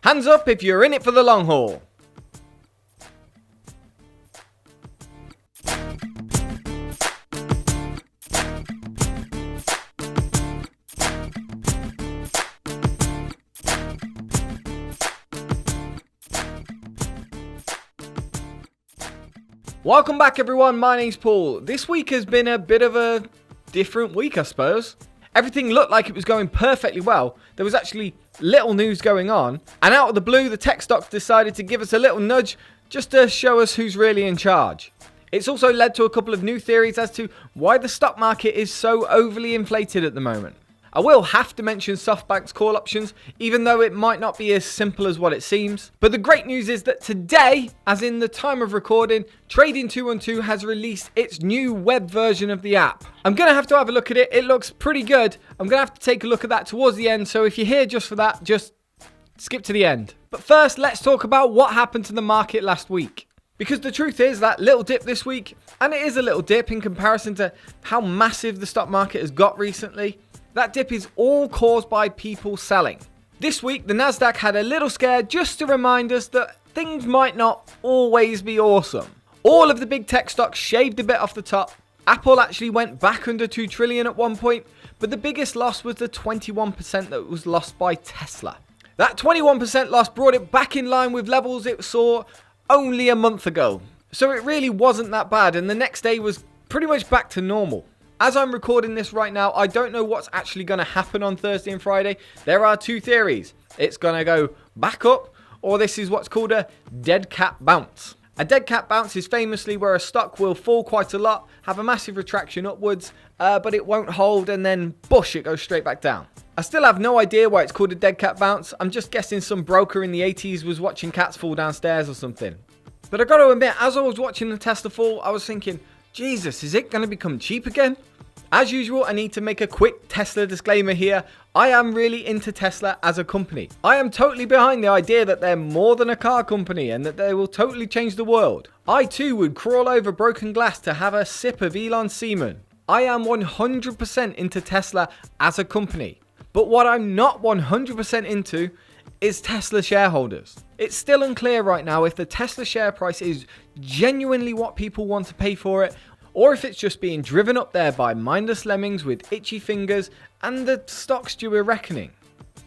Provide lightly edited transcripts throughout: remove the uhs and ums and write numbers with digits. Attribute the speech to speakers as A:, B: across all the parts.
A: Hands up if you're in it for the long haul. Welcome back everyone, my name's Paul. This week has been a bit of a different week, I suppose. Everything looked like it was going perfectly well. There was actually little news going on, and out of the blue the tech stocks decided to give us a little nudge just to show us who's really in charge. It's also led to a couple of new theories as to why the stock market is so overly inflated at the moment. I will have to mention Softbank's call options, even though it might not be as simple as what it seems. But the great news is that today, as in the time of recording, Trading212 has released its new web version of the app. I'm going to have a look at it. It looks pretty good. I'm going to have to take a look at that towards the end. So if you're here just for that, just skip to the end. But first, let's talk about what happened to the market last week. Because the truth is that little dip this week, and it is a little dip in comparison to how massive the stock market has got recently, that dip is all caused by people selling. This week, the Nasdaq had a little scare just to remind us that things might not always be awesome. All of the big tech stocks shaved a bit off the top. Apple actually went back under 2 trillion at one point, but the biggest loss was the 21% that was lost by Tesla. That 21% loss brought it back in line with levels it saw only a month ago. So it really wasn't that bad, and the next day was pretty much back to normal. As I'm recording this right now, I don't know what's actually going to happen on Thursday and Friday. There are two theories. It's going to go back up, or this is what's called a dead cat bounce. A dead cat bounce is famously where a stock will fall quite a lot, have a massive retraction upwards, but it won't hold, and then bush, it goes straight back down. I still have no idea why it's called a dead cat bounce. I'm just guessing some broker in the 80s was watching cats fall downstairs or something. But I got to admit, as I was watching the Tesla fall, I was thinking, Jesus, is it going to become cheap again? As usual, I need to make a quick Tesla disclaimer here. I am really into Tesla as a company. I am totally behind the idea that they're more than a car company and that they will totally change the world. I too would crawl over broken glass to have a sip of Elon's semen. I am 100% into Tesla as a company. But what I'm not 100% into is Tesla shareholders. It's still unclear right now if the Tesla share price is genuinely what people want to pay for it, or if it's just being driven up there by mindless lemmings with itchy fingers and the stock's due a reckoning.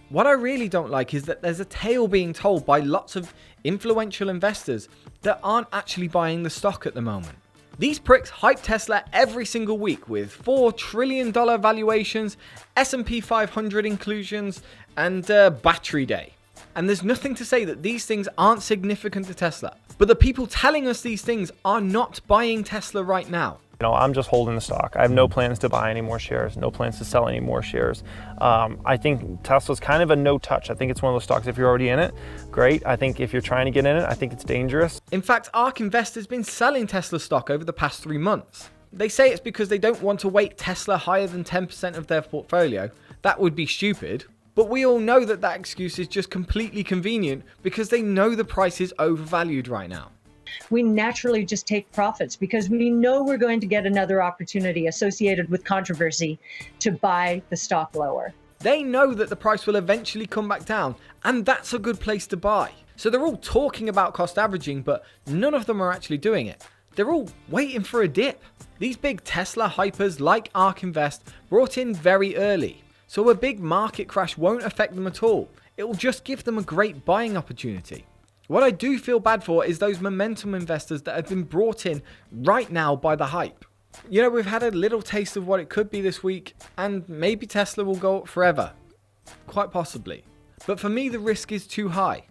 A: What I really don't like is that there's a tale being told by lots of influential investors that aren't actually buying the stock at the moment. These pricks hype Tesla every single week with $4 trillion valuations, S&P 500 inclusions, and battery day. And there's nothing to say that these things aren't significant to Tesla. But the people telling us these things are not buying Tesla right now.
B: I'm just holding the stock. I have no plans to buy any more shares, no plans to sell any more shares. I think Tesla's kind of a no touch. I think it's one of those stocks, if you're already in it, great. I think if you're trying to get in it, I think it's dangerous.
A: In fact, ARK Invest has been selling Tesla stock over the past 3 months. They say it's because they don't want to weight Tesla higher than 10% of their portfolio. That would be stupid. But we all know that that excuse is just completely convenient because they know the price is overvalued right now.
C: We naturally just take profits because we know we're going to get another opportunity associated with controversy to buy the stock lower.
A: They know that the price will eventually come back down, and that's a good place to buy. So they're all talking about cost averaging, but none of them are actually doing it. They're all waiting for a dip. These big Tesla hypers like ARK Invest brought in very early. So a big market crash won't affect them at all. It will just give them a great buying opportunity. What I do feel bad for is those momentum investors that have been brought in right now by the hype. We've had a little taste of what it could be this week, and maybe Tesla will go up forever. Quite possibly. But for me, the risk is too high.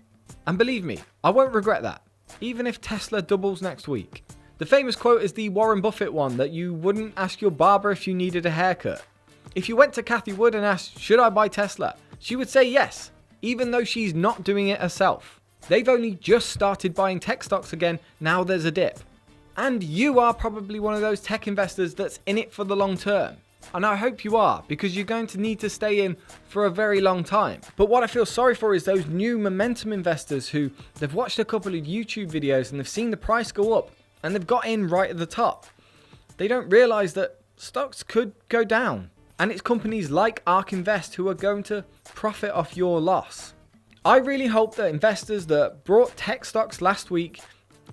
A: And believe me, I won't regret that, even if Tesla doubles next week. The famous quote is the Warren Buffett one, that you wouldn't ask your barber if you needed a haircut. If you went to Cathie Wood and asked, should I buy Tesla? She would say yes, even though she's not doing it herself. They've only just started buying tech stocks again, now there's a dip. And you are probably one of those tech investors that's in it for the long term. And I hope you are, because you're going to need to stay in for a very long time. But what I feel sorry for is those new momentum investors who they've watched a couple of YouTube videos and they've seen the price go up and they've got in right at the top. They don't realize that stocks could go down. And it's companies like ARK Invest who are going to profit off your loss. I really hope that investors that bought tech stocks last week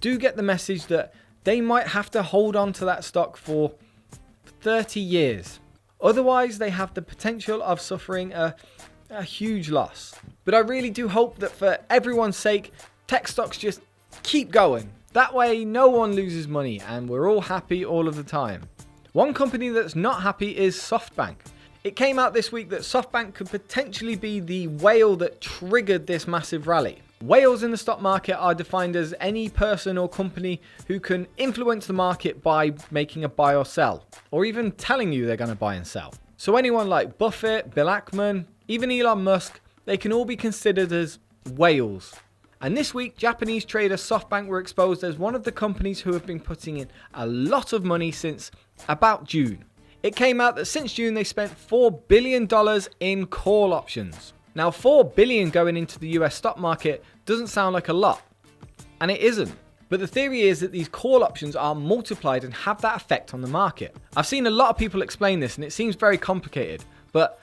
A: do get the message that they might have to hold on to that stock for 30 years. Otherwise, they have the potential of suffering a huge loss. But I really do hope that for everyone's sake, tech stocks just keep going. That way, no one loses money and we're all happy all of the time. One company that's not happy is Softbank. It came out this week that Softbank could potentially be the whale that triggered this massive rally. Whales in the stock market are defined as any person or company who can influence the market by making a buy or sell, or even telling you they're going to buy and sell. So anyone like Buffett, Bill Ackman, even Elon Musk, they can all be considered as whales. And this week, Japanese trader Softbank were exposed as one of the companies who have been putting in a lot of money since about June. It came out that since June, they spent $4 billion in call options. Now, $4 billion going into the US stock market doesn't sound like a lot, and it isn't. But the theory is that these call options are multiplied and have that effect on the market. I've seen a lot of people explain this, and it seems very complicated, but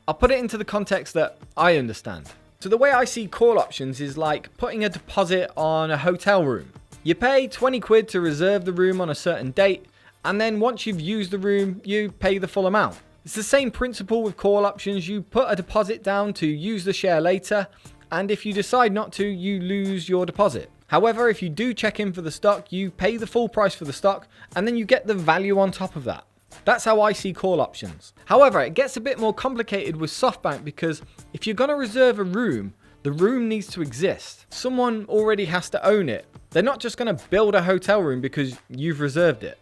A: I'll put it into the context that I understand. So the way I see call options is like putting a deposit on a hotel room. You pay 20 quid to reserve the room on a certain date, and then once you've used the room, you pay the full amount. It's the same principle with call options. You put a deposit down to use the share later, and if you decide not to, you lose your deposit. However, if you do check in for the stock, you pay the full price for the stock, and then you get the value on top of that. That's how I see call options. However, it gets a bit more complicated with Softbank because if you're going to reserve a room, the room needs to exist. Someone already has to own it. They're not just going to build a hotel room because you've reserved it.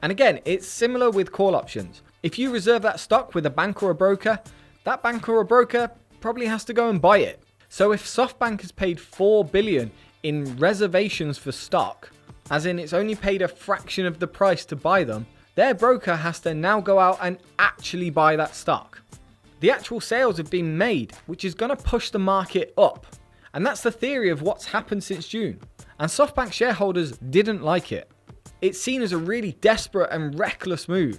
A: And again, it's similar with call options. If you reserve that stock with a bank or a broker, that bank or a broker probably has to go and buy it. So if Softbank has paid $4 billion in reservations for stock, as in it's only paid a fraction of the price to buy them, their broker has to now go out and actually buy that stock. The actual sales have been made, which is going to push the market up. And that's the theory of what's happened since June. And Softbank shareholders didn't like it. It's seen as a really desperate and reckless move,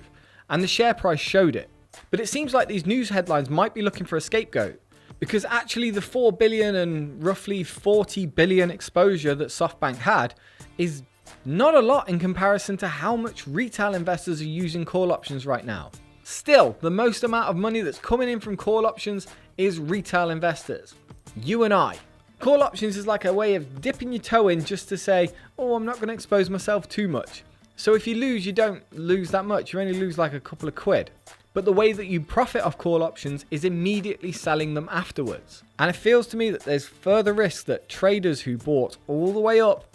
A: and the share price showed it. But it seems like these news headlines might be looking for a scapegoat, because actually the $4 billion and roughly $40 billion exposure that Softbank had is not a lot in comparison to how much retail investors are using call options right now. Still, the most amount of money that's coming in from call options is retail investors. You and I. Call options is like a way of dipping your toe in just to say, oh, I'm not going to expose myself too much. So if you lose, you don't lose that much. You only lose like a couple of quid. But the way that you profit off call options is immediately selling them afterwards. And it feels to me that there's further risk that traders who bought all the way up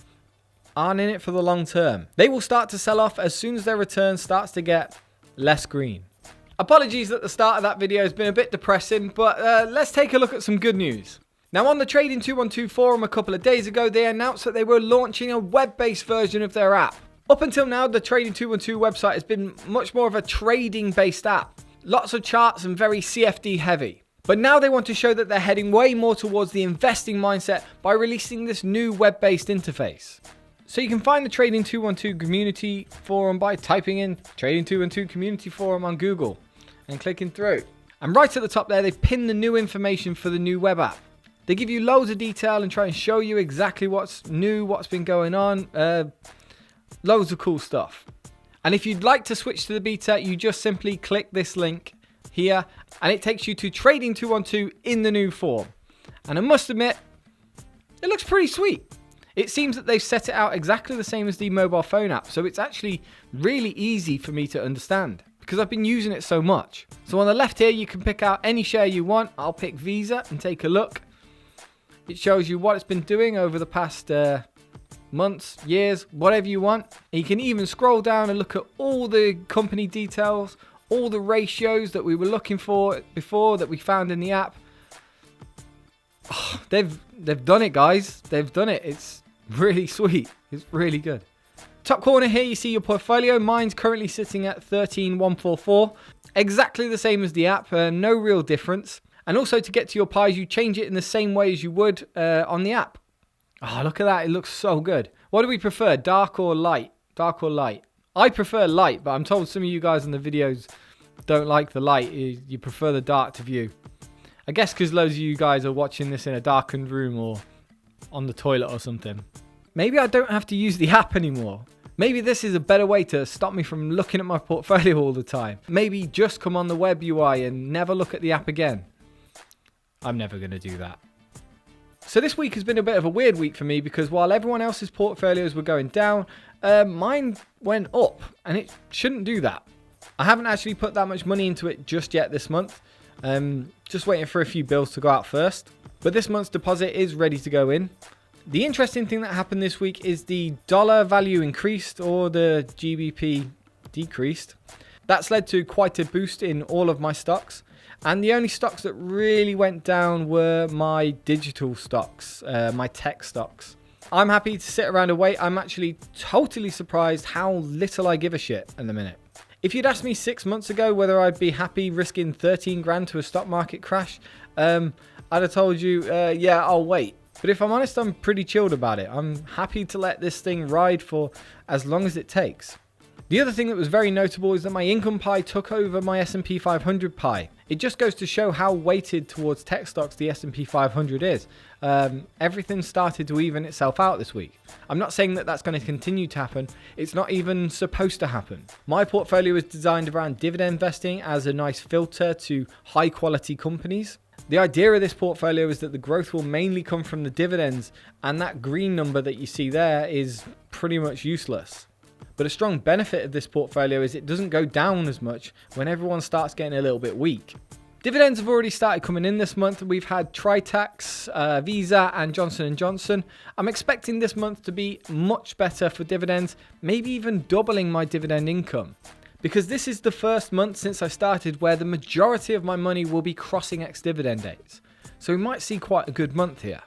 A: aren't in it for the long term. They will start to sell off as soon as their return starts to get less green. Apologies that the start of that video has been a bit depressing, but let's take a look at some good news. Now, on the Trading 212 forum a couple of days ago, they announced that they were launching a web-based version of their app. Up until now, the Trading 212 website has been much more of a trading-based app. Lots of charts and very CFD heavy. But now they want to show that they're heading way more towards the investing mindset by releasing this new web-based interface. So you can find the Trading 212 community forum by typing in Trading 212 community forum on Google and clicking through. And right at the top there, they've pinned the new information for the new web app. They give you loads of detail and try and show you exactly what's new, what's been going on. Loads of cool stuff. And if you'd like to switch to the beta, you just simply click this link here and it takes you to Trading 212 in the new form. And I must admit, it looks pretty sweet. It seems that they've set it out exactly the same as the mobile phone app, so it's actually really easy for me to understand because I've been using it so much. So on the left here, you can pick out any share you want. I'll pick Visa and take a look. It shows you what it's been doing over the past months, years, whatever you want. And you can even scroll down and look at all the company details, all the ratios that we were looking for before that we found in the app. Oh, they've done it, guys. They've done it. It's really sweet. It's really good. Top corner here, you see your portfolio. Mine's currently sitting at 13,144. Exactly the same as the app. No real difference. And also to get to your pies, you change it in the same way as you would on the app. Oh, look at that. It looks so good. What do we prefer, dark or light? Dark or light? I prefer light, but I'm told some of you guys in the videos don't like the light. You prefer the dark to view. I guess because loads of you guys are watching this in a darkened room or on the toilet or something. Maybe I don't have to use the app anymore. Maybe this is a better way to stop me from looking at my portfolio all the time. Maybe just come on the web UI and never look at the app again. I'm never going to do that. So this week has been a bit of a weird week for me because while everyone else's portfolios were going down, mine went up, and it shouldn't do that. I haven't actually put that much money into it just yet this month. Just waiting for a few bills to go out first. But this month's deposit is ready to go in. The interesting thing that happened this week is the dollar value increased or the GBP decreased. That's led to quite a boost in all of my stocks. And the only stocks that really went down were my digital stocks, my tech stocks. I'm happy to sit around and wait. I'm actually totally surprised how little I give a shit in the minute. If you'd asked me 6 months ago whether I'd be happy risking 13 grand to a stock market crash, I'd have told you, yeah, I'll wait. But if I'm honest, I'm pretty chilled about it. I'm happy to let this thing ride for as long as it takes. The other thing that was very notable is that my income pie took over my S&P 500 pie. It just goes to show how weighted towards tech stocks the S&P 500 is. Everything started to even itself out this week. I'm not saying that that's going to continue to happen. It's not even supposed to happen. My portfolio is designed around dividend investing as a nice filter to high quality companies. The idea of this portfolio is that the growth will mainly come from the dividends, and that green number that you see there is pretty much useless. But a strong benefit of this portfolio is it doesn't go down as much when everyone starts getting a little bit weak. Dividends have already started coming in this month. We've had Tritax, Visa and Johnson & Johnson. I'm expecting this month to be much better for dividends, maybe even doubling my dividend income. Because this is the first month since I started where the majority of my money will be crossing ex-dividend dates. So we might see quite a good month here.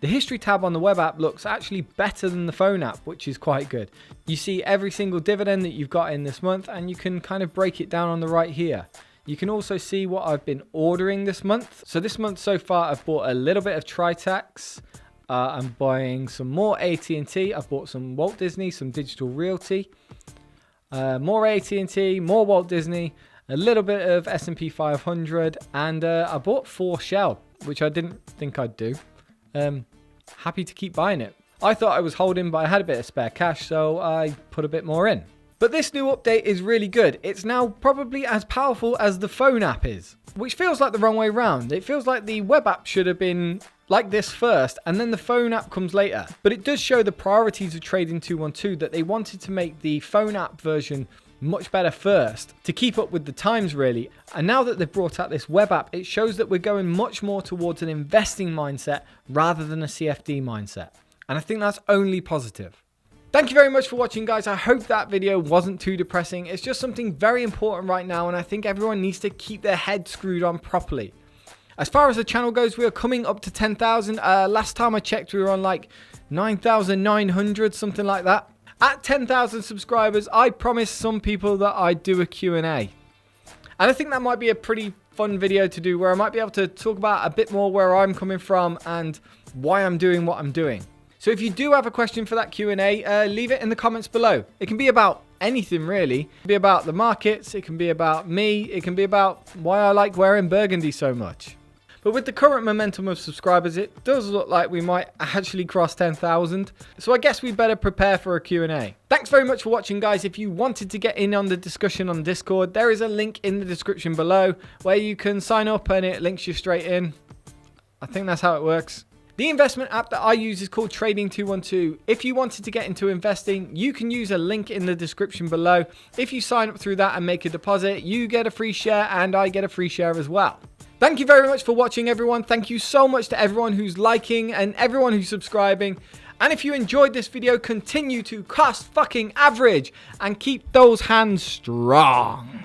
A: The history tab on the web app looks actually better than the phone app, which is quite good. You see every single dividend that you've got in this month, and you can kind of break it down on the right here. You can also see what I've been ordering this month. So this month so far, I've bought a little bit of Tritax. I'm buying some more AT&T. I've bought some Walt Disney, some Digital Realty. More AT&T, more Walt Disney, a little bit of S&P 500, and I bought 4 Shell, which I didn't think I'd do. Happy to keep buying it. I thought I was holding, but I had a bit of spare cash, so I put a bit more in. But this new update is really good. It's now probably as powerful as the phone app is, which feels like the wrong way round. It feels like the web app should have been like this first, and then the phone app comes later. But it does show the priorities of Trading 212 that they wanted to make the phone app version much better first to keep up with the times really. And now that they've brought out this web app, it shows that we're going much more towards an investing mindset rather than a CFD mindset. And I think that's only positive. Thank you very much for watching, guys. I hope that video wasn't too depressing. It's just something very important right now, and I think everyone needs to keep their head screwed on properly. As far as the channel goes, we are coming up to 10,000. Last time I checked, we were on like 9,900, something like that. At 10,000 subscribers, I promised some people that I'd do a Q&A. And I think that might be a pretty fun video to do, where I might be able to talk about a bit more where I'm coming from and why I'm doing what I'm doing. So if you do have a question for that Q&A, leave it in the comments below. It can be about anything really. It can be about the markets, it can be about me, it can be about why I like wearing burgundy so much. But with the current momentum of subscribers, it does look like we might actually cross 10,000. So I guess we better prepare for a Q&A. Thanks very much for watching, guys. If you wanted to get in on the discussion on Discord, there is a link in the description below where you can sign up and it links you straight in. I think that's how it works. The investment app that I use is called Trading 212. If you wanted to get into investing, you can use a link in the description below. If you sign up through that and make a deposit, you get a free share and I get a free share as well. Thank you very much for watching, everyone. Thank you so much to everyone who's liking and everyone who's subscribing. And if you enjoyed this video, continue to cost fucking average and keep those hands strong.